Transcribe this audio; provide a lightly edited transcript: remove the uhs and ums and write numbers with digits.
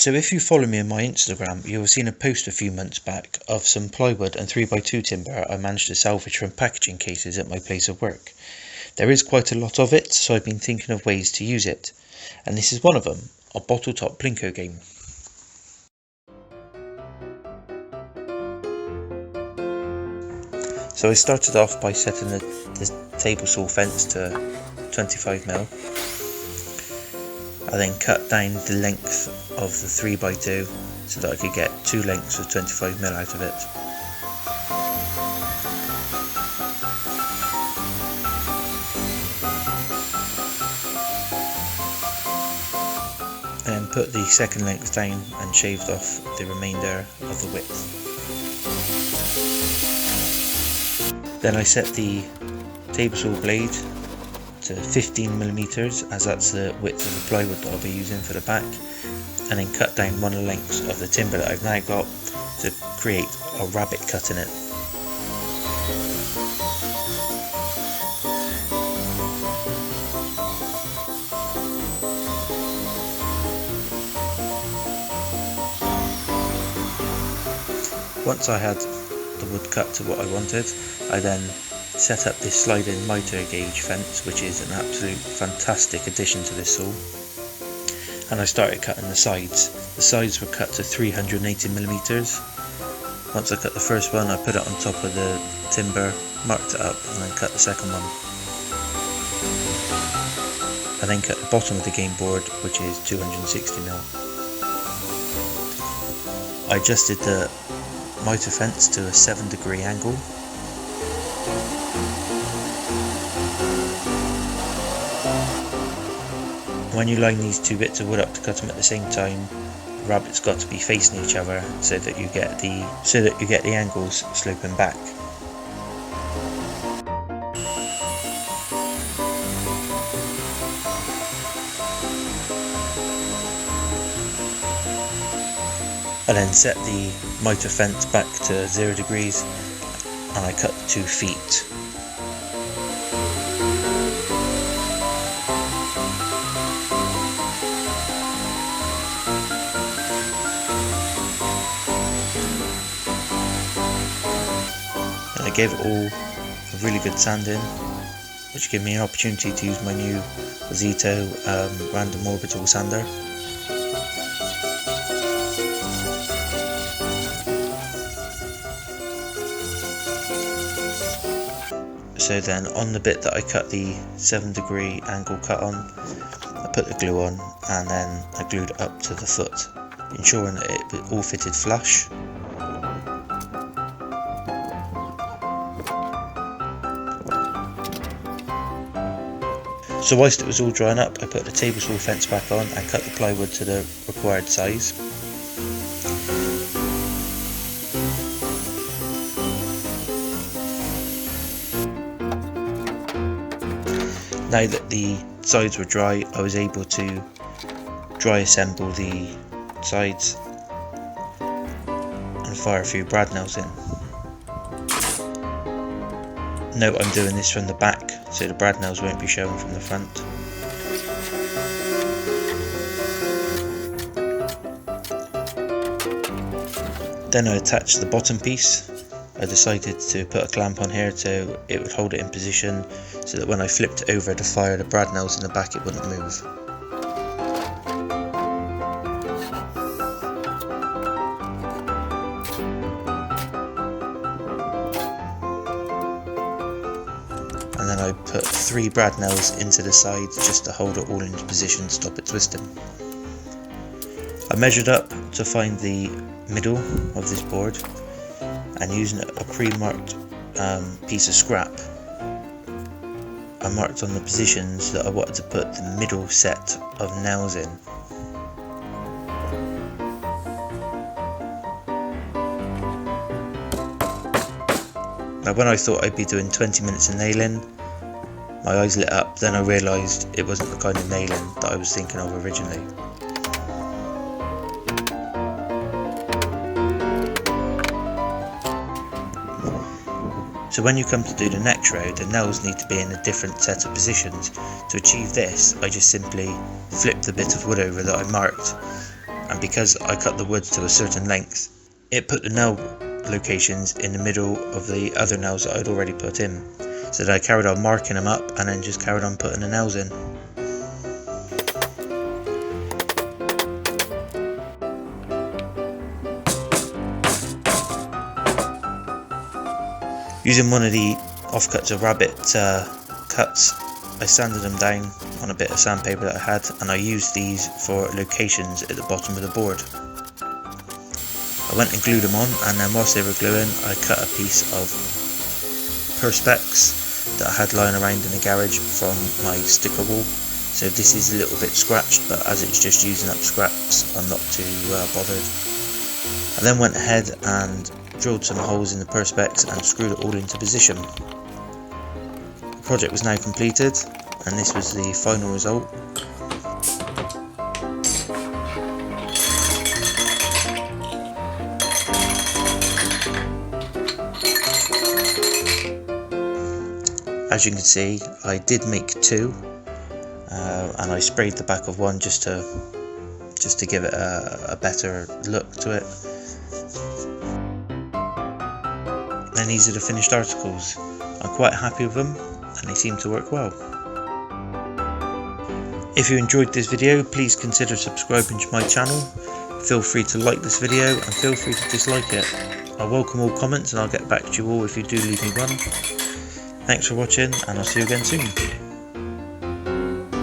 So if you follow me on my Instagram, you'll have seen a post a few months back of some plywood and 3x2 timber I managed to salvage from packaging cases at my place of work. There is quite a lot of it, so I've been thinking of ways to use it, and this is one of them, a bottle top Plinko game. So I started off by setting the table saw fence to 25mm. I then cut down the length of the 3x2 so that I could get 2 lengths of 25mm out of it. I then put the second length down and shaved off the remainder of the width. Then I set the table saw blade to 15mm, as that's the width of the plywood that I'll be using for the back, and then cut down one of the lengths of the timber that I've now got to create a rabbit cut in it. Once I had the wood cut to what I wanted, I then set up this sliding miter gauge fence, which is an absolute fantastic addition to this saw, and I started cutting the sides. The sides were cut to 380mm. Once I cut the first one, I put it on top of the timber, marked it up, and then cut the second one. I then cut the bottom of the game board, which is 260mm. I adjusted the miter fence to a 7° angle. When you line these two bits of wood up to cut them at the same time, the rabbit's got to be facing each other so that you get the angles sloping back. I then set the miter fence back to 0°, and I cut 2 feet. And I gave it all a really good sanding, which gave me an opportunity to use my new Zito random orbital sander. So then on the bit that I cut the 7° angle cut on, I put the glue on, and then I glued it up to the foot, ensuring that it all fitted flush. So whilst it was all drying up, I put the table saw fence back on and cut the plywood to the required size. Now that the sides were dry, I was able to dry assemble the sides and fire a few brad nails in. Note I'm doing this from the back, so the brad nails won't be showing from the front. Then I attached the bottom piece. I decided to put a clamp on here so it would hold it in position, so that when I flipped it over to fire the brad nails in the back, it wouldn't move. And then I put 3 brad nails into the sides just to hold it all in position, stop it twisting. I measured up to find the middle of this board, and using a pre-marked piece of scrap, I marked on the positions that I wanted to put the middle set of nails in. Now when I thought I'd be doing 20 minutes of nailing, my eyes lit up, then I realised it wasn't the kind of nailing that I was thinking of originally. So when you come to do the neck shroud, the nails need to be in a different set of positions. To achieve this, I just simply flip the bit of wood over that I marked and and because I cut the wood to a certain length, it put the nail locations in the middle of the other nails that I'd already put in. So that I carried on marking them up and then just carried on putting the nails in. Using one of the offcuts of rabbit cuts, I sanded them down on a bit of sandpaper that I had, and I used these for locations at the bottom of the board. I went and glued them on, and then whilst they were gluing, I cut a piece of perspex that I had lying around in the garage from my sticker wall. So this is a little bit scratched, but as it's just using up scraps, I'm not too bothered. I then went ahead and drilled some holes in the perspex and screwed it all into position. The project was now completed, and this was the final result. As you can see, I did make two, and I sprayed the back of one just to give it a better look to it. And these are the finished articles. I'm quite happy with them, and they seem to work well. If you enjoyed this video, please consider subscribing to my channel. Feel free to like this video and feel free to dislike it. I welcome all comments, and I'll get back to you all if you do leave me one. Thanks for watching, and I'll see you again soon.